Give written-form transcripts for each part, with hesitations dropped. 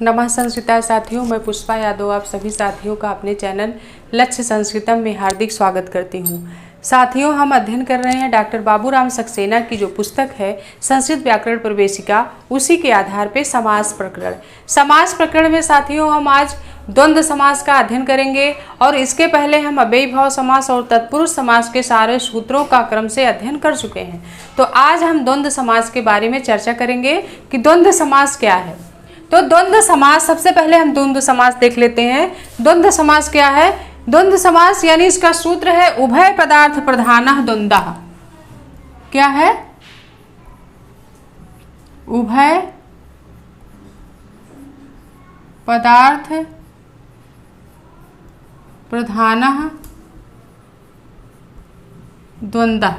नमस्कार संस्कृता साथियों, मैं पुष्पा यादव आप सभी साथियों का अपने चैनल लक्ष्य संस्कृतम में हार्दिक स्वागत करती हूँ। साथियों, हम अध्ययन कर रहे हैं डॉक्टर बाबूराम सक्सेना की जो पुस्तक है संस्कृत व्याकरण प्रवेशिका, उसी के आधार पे समास प्रकरण। समास प्रकरण में साथियों हम आज द्वंद्व समास का अध्ययन करेंगे और इसके पहले हम अव्ययीभाव समास और तत्पुरुष समास के सारे सूत्रों का क्रम से अध्ययन कर चुके हैं। तो आज हम द्वंद्व समास के बारे में चर्चा करेंगे कि द्वंद्व समास क्या है। तो द्वंद्व समास, सबसे पहले हम द्वंद्व समास देख लेते हैं। द्वंद्व समास क्या है? द्वंद्व समास यानी इसका सूत्र है उभय पदार्थ प्रधानः द्वंद्वः। क्या है? उभय पदार्थ प्रधानः द्वंद्वः।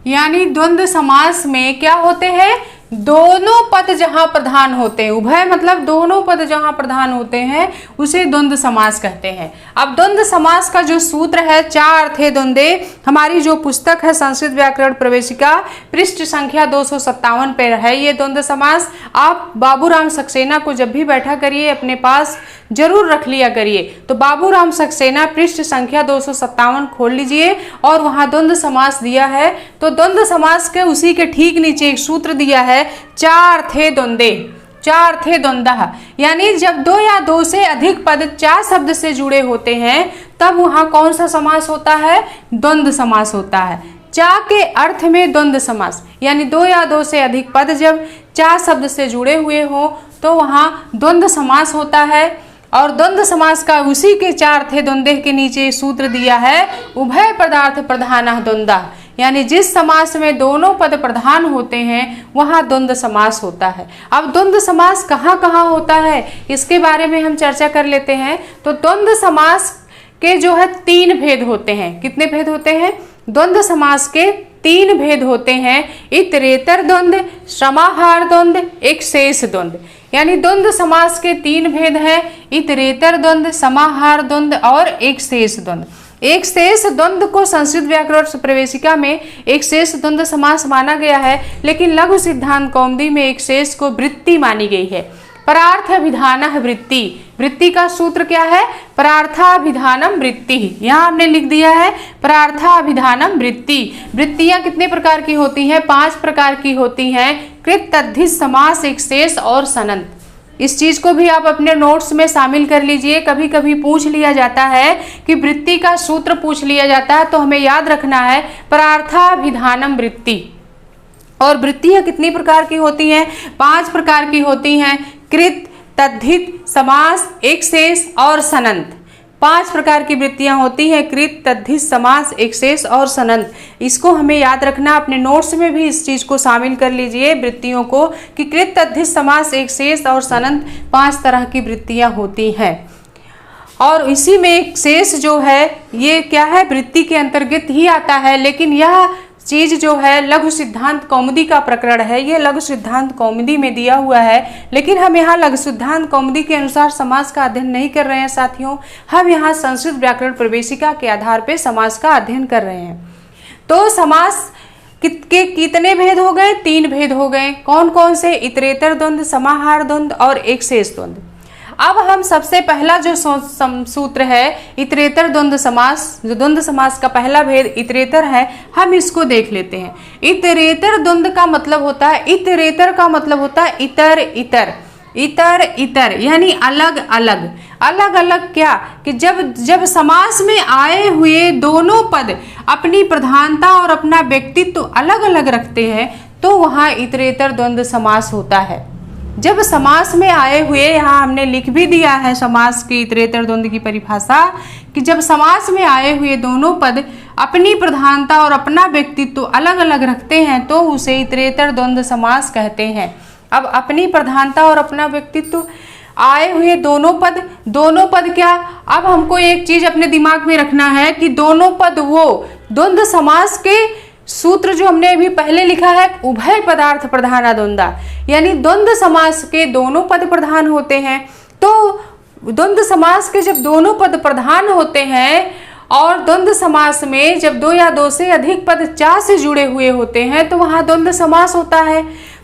यानी द्वंद्व समास में क्या होते हैं? दोनों पद जहां प्रधान होते हैं, उभय मतलब दोनों पद जहां प्रधान होते हैं उसे द्वंद्व समास कहते हैं। अब द्वंद्व समास का जो सूत्र है चार थे द्वंद्वे, हमारी जो पुस्तक है संस्कृत व्याकरण प्रवेशिका पृष्ठ संख्या 257 पे है ये द्वंद्व समास। आप बाबूराम सक्सेना को जब भी बैठा करिए अपने पास जरूर रख लिया करिए। तो बाबूराम सक्सेना पृष्ठ संख्या 257 खोल लीजिए और वहां द्वंद्व समास दिया है। तो द्वंद्व समास के उसी के ठीक नीचे एक सूत्र दिया है, चार थे द्वंद्वे, चार थे द्वंद्वः। यानी जब दो या दो से अधिक पद चार शब्द से जुड़े होते हैं तब वहां कौन सा समास होता है? द्वंद्व समास होता है। चा के अर्थ में द्वंद्व समास, यानी दो या दो से अधिक पद जब चार शब्द से जुड़े हुए हो तो वहां द्वंद्व समास होता है। और द्वंद्व समास का उसी के चार थे द्वंद्व के नीचे सूत्र दिया है उभय पदार्थ प्रधानः द्वंद्वः। यानी जिस समास में दोनों पद प्रधान होते हैं वहां द्वंद्व समास होता है। अब द्वंद्व समास कहाँ कहाँ होता है इसके बारे में हम चर्चा कर लेते हैं। तो द्वंद्व समास के जो है तीन भेद होते हैं। कितने भेद होते हैं? द्वंद्व समास के तीन भेद होते हैं, इतरेतर द्वंद्व, समाहार द्वंद्व, एक शेष द्वंद्व। यानी द्वंद्व समास के तीन भेद हैं, इतरेतर द्वंद्व, समाहार द्वंद्व और एक शेष द्वंद्व। एक शेष द्वंद्व को संस्कृत व्याकरण प्रवेशिका में एक शेष द्वंद्व समास माना गया है, लेकिन लघु सिद्धांत कौमुदी में एक शेष को वृत्ति मानी गई है। परार्थाभिधानः वृत्ति, वृत्ति का सूत्र क्या है? परार्थाभिधानम वृत्ति। यहाँ हमने लिख दिया है परार्थाभिधानम वृत्ति। वृत्तियां कितने प्रकार की होती हैं? 5 प्रकार की होती हैं, कृत, तद्धित, समास, एक शेष और सनंत। इस चीज को भी आप अपने नोट्स में शामिल कर लीजिए। कभी कभी पूछ लिया जाता है कि वृत्ति का सूत्र पूछ लिया जाता है तो हमें याद रखना है परार्थाभिधानम वृत्ति। और वृत्तियां कितनी प्रकार की होती हैं? 5 प्रकार की होती हैं, कृत, तद्धित, समास, एक शेष और सनंत। 5 प्रकार की वृत्तियां होती हैं, कृत, तद्धित, समास, एक शेष और सनंत। इसको हमें याद रखना, अपने नोट्स में भी इस चीज को शामिल कर लीजिए वृत्तियों को कि कृत, तद्धित, समास, एक शेष और सनंत 5 तरह की वृत्तियां होती हैं। और इसी में एक शेष जो है ये क्या है? वृत्ति के अंतर्गत ही आता है, लेकिन यह चीज जो है लघु सिद्धांत कौमुदी का प्रकरण है। ये लघु सिद्धांत कौमुदी में दिया हुआ है, लेकिन हम यहाँ लघु सिद्धांत कौमुदी के अनुसार समास का अध्ययन नहीं कर रहे हैं साथियों। हम यहाँ संस्कृत व्याकरण प्रवेशिका के आधार पे समास का अध्ययन कर रहे हैं। तो समास के कितने भेद हो गए? 3 भेद हो गए। कौन कौन से? इतरेतर द्वंद्व, समाहार द्वंद्व और एक शेष द्वंद्व। अब हम सबसे पहला जो सूत्र है इतरेतर द्वंद्व समास, जो द्वंद्व समास का पहला भेद इतरेतर है, हम इसको देख लेते हैं। इतरेतर द्वंद्व का मतलब होता है, इतरेतर का मतलब होता है इतर इतर, इतर इतर यानी अलग अलग। अलग अलग क्या? कि जब समास में आए हुए दोनों पद अपनी प्रधानता और अपना व्यक्तित्व अलग अलग रखते हैं तो वहां इतरेतर द्वंद्व समास होता है। जब समास में आए हुए, यहाँ हमने लिख भी दिया है समास की इतरेतर द्वंद्व की परिभाषा, कि जब समास में आए हुए दोनों पद अपनी प्रधानता और अपना व्यक्तित्व अलग अलग रखते हैं तो उसे इतरेतर द्वंद्व समास कहते हैं। अब अपनी प्रधानता और अपना व्यक्तित्व आए हुए दोनों पद क्या? अब हमको एक चीज अपने दिमाग में रखना है कि दोनों पद वो द्वंद्व समास के सूत्र जो हमने अभी पहले लिखा है उभय पदार्थ प्रधानः द्वंद्वः, यानी द्वंद्व समास के दोनों पद प्रधान होते हैं। तो द्वंद्व समास के जब दोनों पद प्रधान होते हैं और द्वंद्व समास में जब 2 या 2 से अधिक पद चा से जुड़े हुए होते हैं तो वहां द्वंद्व समास होता है।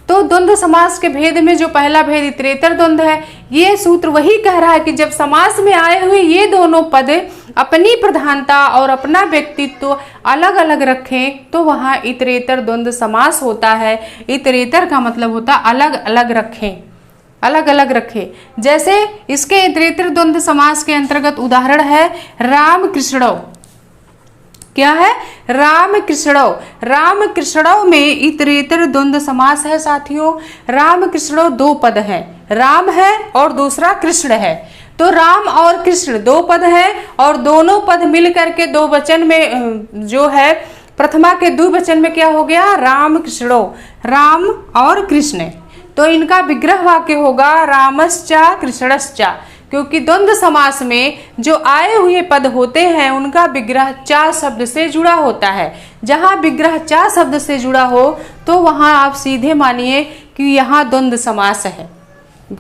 तो द्वंद्व समास के भेद में जो पहला भेद इतरेतर द्वंद्व है, ये सूत्र वही कह रहा है कि जब समास में आए हुए ये दोनों पद अपनी प्रधानता और अपना व्यक्तित्व अलग अलग रखें तो वहाँ इतरेतर द्वंद्व समास होता है। इतरेतर का मतलब होता है अलग अलग रखें, अलग अलग रखे। जैसे इसके इतरेतर द्वंद्व समास के अंतर्गत उदाहरण है राम कृष्णौ। क्या है? राम कृष्णौ। राम कृष्णौ में इतरेतर द्वंद्व समास है साथियों। राम कृष्णौ दो पद हैं, राम है और दूसरा कृष्ण है। तो राम और कृष्ण दो पद हैं और दोनों पद मिल करके दो वचन में जो है प्रथमा के द्विवचन में क्या हो गया? राम कृष्णौ, राम और कृष्ण। तो इनका विग्रह वाक्य होगा रामश्चा कृष्णश्चा, क्योंकि द्वंद्व समास में जो आए हुए पद होते हैं उनका विग्रह चा शब्द से जुड़ा होता है। जहाँ विग्रह चा शब्द से जुड़ा हो तो वहाँ आप सीधे मानिए कि यहाँ द्वंद्व समास है।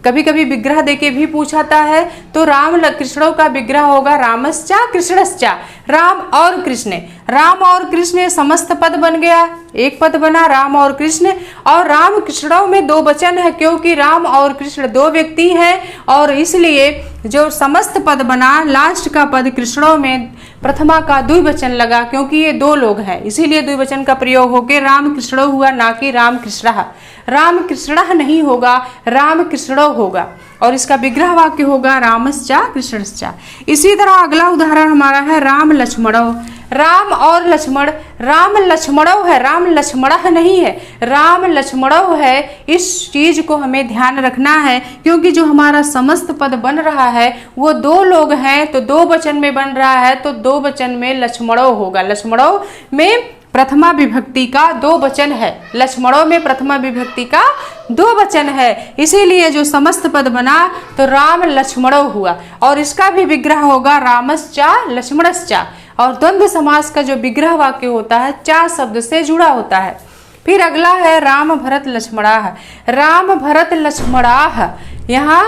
कभी कभी विग्रह देके भी पूछाता है तो राम कृष्णों का विग्रह होगा रामश्चा कृष्णश्चा, राम और कृष्ण। राम और कृष्ण समस्त पद बन गया, एक पद बना राम और कृष्ण। और राम कृष्णों में दो वचन है क्योंकि राम और कृष्ण दो व्यक्ति हैं और इसलिए जो समस्त पद बना लास्ट का पद कृष्णों में प्रथमा का द्विवचन लगा क्योंकि ये दो लोग हैं, इसीलिए द्विवचन का प्रयोग होकर राम कृष्णो हुआ, ना कि राम कृष्णः। राम कृष्णः नहीं होगा, राम कृष्णो होगा और इसका विग्रह वाक्य होगा रामश्चा कृष्णश्चा। इसी तरह अगला उदाहरण हमारा है राम लक्ष्मणौ। राम और लक्ष्मण, राम लक्ष्मणौ है, राम लक्ष्मणः नहीं है, राम लक्ष्मणौ है। इस चीज को हमें ध्यान रखना है क्योंकि जो हमारा समस्त पद बन रहा है वो दो लोग हैं तो दो वचन में बन रहा है तो दो वचन में लक्ष्मणौ होगा। लक्ष्मणौ में प्रथमा विभक्ति का दो वचन है, लक्ष्मणों में प्रथमा विभक्ति का दो वचन है, इसीलिए जो समस्त पद बना तो राम लक्ष्मणो हुआ और इसका भी विग्रह होगा रामश्चा लक्ष्मणश्चा। और द्वंद्व समास का जो विग्रह वाक्य होता है चा शब्द से जुड़ा होता है। फिर अगला है राम भरत लक्ष्मणाः। राम भरत लक्ष्मणाः, यहाँ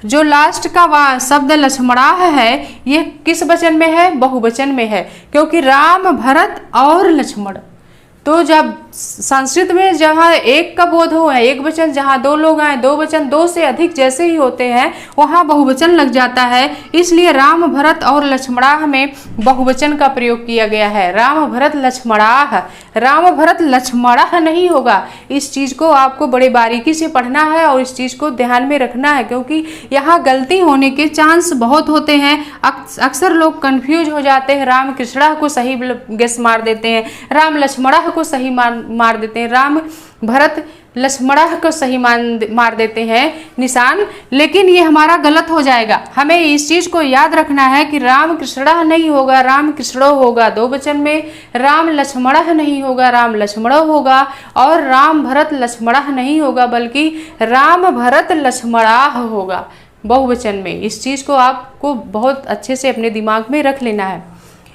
जो लास्ट का शब्द लक्ष्मणाः है ये किस वचन में है? बहुवचन में है क्योंकि राम भरत और लक्ष्मण। तो जब संस्कृत में जहाँ एक का बोध हो है एक वचन, जहाँ दो लोग आए दो वचन, दो से अधिक जैसे ही होते हैं वहाँ बहुवचन लग जाता है, इसलिए राम भरत और लक्ष्मणाः में बहुवचन का प्रयोग किया गया है। राम भरत लक्ष्मणाः, राम भरत लक्ष्मणाः नहीं होगा। इस चीज को आपको बड़े बारीकी से पढ़ना है और इस चीज को ध्यान में रखना है क्योंकि यहाँ गलती होने के चांस बहुत होते हैं। अक्सर लोग कंफ्यूज हो जाते हैं, राम कृष्णः को सही गेस मार देते हैं, राम लक्ष्मणाः को सही मार देते हैं, राम भरत लक्ष्मणाः को सही मार देते हैं निशान, लेकिन ये हमारा गलत हो जाएगा। हमें इस चीज को याद रखना है कि राम कृष्णः नहीं होगा, राम कृष्णो होगा दो वचन में, राम लक्ष्मणः नहीं होगा, राम लक्ष्मणो होगा और राम भरत लक्ष्मणाः नहीं होगा बल्कि राम भरत लक्ष्मणाः होगा बहुवचन में। इस चीज को आपको बहुत अच्छे से अपने दिमाग में रख लेना है।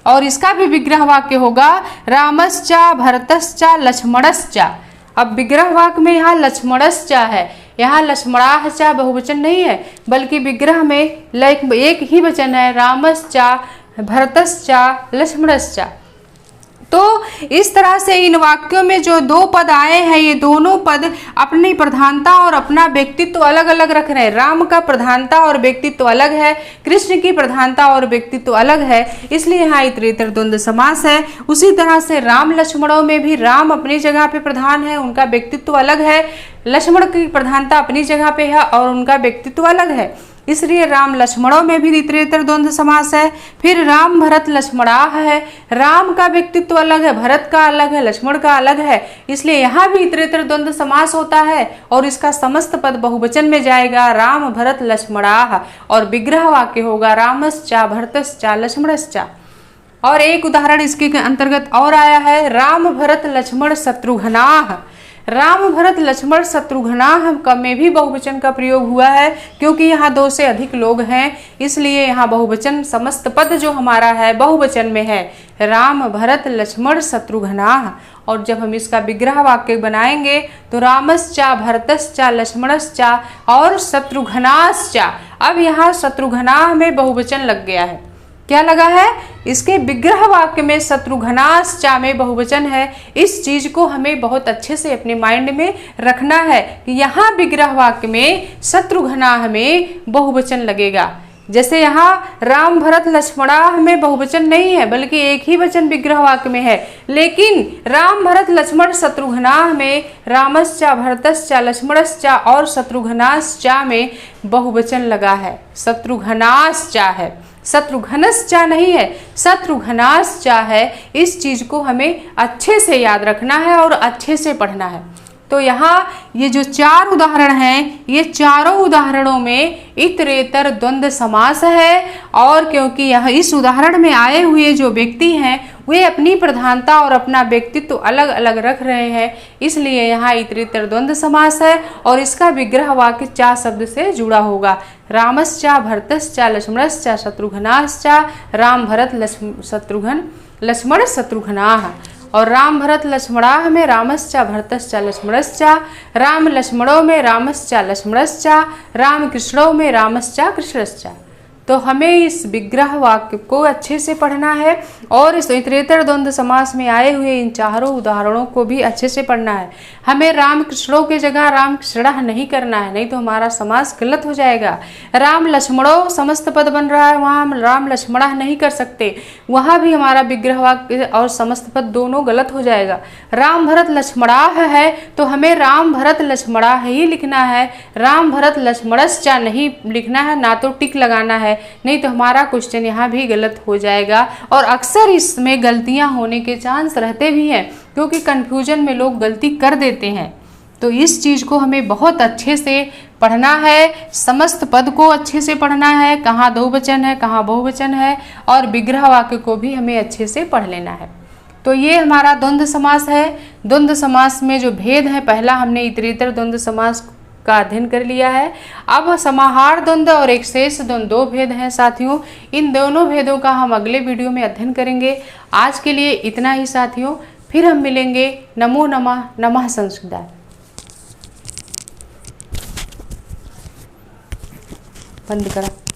और इसका भी विग्रह वाक्य होगा रामश्चा भरतश्चा लक्ष्मणश्चा। अब विग्रह वाक्य में यहाँ लक्ष्मणश्चा है, यहाँ लक्ष्मणाश्चा बहुवचन नहीं है बल्कि विग्रह में एक ही वचन है रामश्चा भरतश्चा लक्ष्मणश्चा। तो इस तरह से इन वाक्यों में जो दो पद आए हैं ये दोनों पद अपनी प्रधानता और अपना व्यक्तित्व अलग अलग रख रहे हैं। राम का प्रधानता और व्यक्तित्व अलग है, कृष्ण की प्रधानता और व्यक्तित्व अलग है, इसलिए यहाँ इतरेतर द्वंद्व समास है। उसी तरह से राम लक्ष्मणों में भी राम अपनी जगह पे प्रधान है, उनका व्यक्तित्व अलग है, लक्ष्मण की प्रधानता अपनी जगह पे है और उनका व्यक्तित्व अलग है, इसलिए राम लक्ष्मणों में भी इतरेतर द्वंद्व समास है। फिर राम भरत लक्ष्मणाः है, राम का व्यक्तित्व अलग है, भरत का अलग है, लक्ष्मण का अलग है, इसलिए यहाँ भी इतरेतर द्वंद्व समास होता है और इसका समस्त पद बहुवचन में जाएगा राम भरत लक्ष्मणाः और विग्रह वाक्य होगा रामश्चा भरतश्चा लक्ष्मणश्चा। और एक उदाहरण इसके अंतर्गत और आया है राम भरत लक्ष्मण शत्रुघ्नाः। राम भरत लक्ष्मण शत्रुघ्नाः में भी बहुवचन का प्रयोग हुआ है क्योंकि यहाँ दो से अधिक लोग हैं, इसलिए यहाँ बहुवचन समस्त पद जो हमारा है बहुवचन में है राम भरत लक्ष्मण शत्रुघ्नाः। और जब हम इसका विग्रह वाक्य बनाएंगे तो रामश्चा भरतश्चा लक्ष्मणश्चा और शत्रुघ्नाश्चा। अब यहाँ शत्रुघ्नाः में बहुवचन लग गया है, क्या लगा है? इसके विग्रह वाक्य में शत्रुघ्नाश्चा में बहुवचन है। इस चीज को हमें बहुत अच्छे से अपने माइंड में रखना है कि यहाँ विग्रह वाक्य में शत्रुघ्ना में बहुवचन लगेगा। जैसे यहाँ राम भरत लक्ष्मणा में बहुवचन नहीं है, बल्कि एक ही वचन विग्रह वाक्य में है। लेकिन राम भरत लक्ष्मण शत्रुघ्ना में रामश्चा भरतश्चा लक्ष्मणश्चा और शत्रुघ्नाश्चा में बहुवचन लगा है। शत्रुघ्नाश्चा है, शत्रुघ्नश्चा नहीं है, शत्रुघ्नाश्चा है। इस चीज को हमें अच्छे से याद रखना है और अच्छे से पढ़ना है। तो यहाँ ये जो 4 उदाहरण हैं, ये चारों उदाहरणों में इतरेतर द्वंद्व समास है। और क्योंकि यह इस उदाहरण में आए हुए जो व्यक्ति हैं वे अपनी प्रधानता और अपना व्यक्तित्व अलग अलग रख रहे हैं, इसलिए यहाँ इतरेतर द्वंद्व समास है। और इसका विग्रह वाक्य चा शब्द से जुड़ा होगा। रामश्चा भरतश्चा लक्ष्मणश्चा शत्रुघ्नाश्चा, राम भरत शत्रुघ्न लक्ष्मण शत्रुघ्नाः। और राम भरत लक्ष्मणाः में रामश्चा भरतश्चा लक्ष्मणश्चा, राम लक्ष्मणों में रामश्चा लक्ष्मणश्चा, राम कृष्णों में रामश्चा कृष्णश्चा। तो हमें इस विग्रह वाक्य को अच्छे से पढ़ना है और इस इतरेतर द्वंद्व समास में आए हुए इन चारों उदाहरणों को भी अच्छे से पढ़ना है। हमें राम कृष्णों की जगह राम कृष्णः नहीं करना है, नहीं तो हमारा समास गलत हो जाएगा। राम लक्ष्मणों समस्त पद बन रहा है, वहाँ हम राम लक्ष्मणः नहीं कर सकते, वहाँ भी हमारा विग्रह वाक्य और समस्त पद दोनों गलत हो जाएगा। राम भरत लक्ष्मणाः है तो हमें राम भरत लक्ष्मणाः ही लिखना है, राम भरत लक्ष्मणश्चा नहीं लिखना है, ना तो टिक लगाना है, नहीं तो हमारा क्वेश्चन यहाँ भी गलत हो जाएगा। और अक्सर इसमें गलतियाँ होने के चांस रहते भी हैं, क्योंकि कन्फ्यूजन में लोग गलती कर देते हैं। तो इस चीज़ को हमें बहुत अच्छे से पढ़ना है, समस्त पद को अच्छे से पढ़ना है, कहाँ दो वचन है कहाँ बहुवचन है, और विग्रह वाक्य को भी हमें अच्छे से पढ़ लेना है। तो ये हमारा द्वंद्व समास है। द्वंद्व समास में जो भेद है, पहला हमने इतरेतर द्वंद्व समास का अध्ययन कर लिया है। अब समाहार द्वंद्व और एक शेष द्वंद्व 2 भेद हैं साथियों। इन दोनों भेदों का हम अगले वीडियो में अध्ययन करेंगे। आज के लिए इतना ही साथियों, फिर हम मिलेंगे। नमो नमः। नमः संस्कृताय। बंद करा।